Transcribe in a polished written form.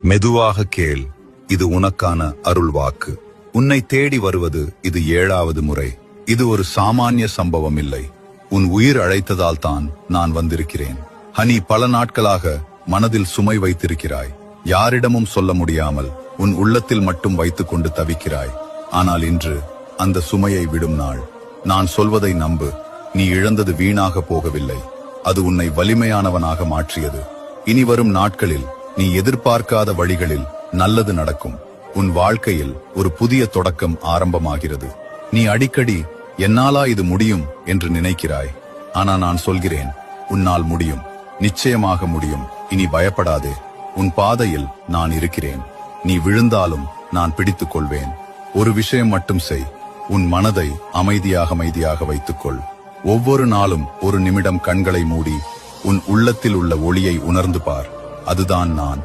மெதுவாக கேள், இது உனக்கான அருள் வாக்கு. உன்னை தேடி வருவது இது 7வது முறை. இது ஒரு சாமானிய சம்பவம் இல்லை. உன் உயிர் அழைத்ததால் தான் நான் வந்திருக்கிறேன். ஹனி, பல நாட்களாக மனதில் சுமை வைத்திருக்கிறாய். யாரிடமும் சொல்ல முடியாமல் உன் உள்ளத்தில் மட்டும் வைத்துக் கொண்டு தவிக்கிறாய். ஆனால் இன்று அந்த சுமையை விடும் நாள். நான் சொல்வதை நம்பு. நீ இழந்தது வீணாக போகவில்லை. அது உன்னை வலிமையானவனாக மாற்றியது. இனி வரும் நாட்களில் நீ எதிர்பார்க்காத வழிகளில் நல்லது நடக்கும். உன் வாழ்க்கையில் ஒரு புதிய தொடக்கம் ஆரம்பமாகிறது. நீ அடிக்கடி என்னாலா இது முடியும் என்று நினைக்கிறாய். ஆனா நான் சொல்கிறேன், உன்னால் முடியும். நிச்சயமாக முடியும். இனி பயப்படாதே. உன் பாதையில் நான் இருக்கிறேன். நீ விழுந்தாலும் நான் பிடித்துக் கொள்வேன். ஒரு விஷயம் மட்டும் செய். உன் மனதை அமைதியாக வைத்துக்கொள். ஒவ்வொரு நாளும் ஒரு நிமிடம் கண்களை மூடி உன் உள்ளத்தில் உள்ள ஒளியை உணர்ந்து பார். அதுதான் நான்.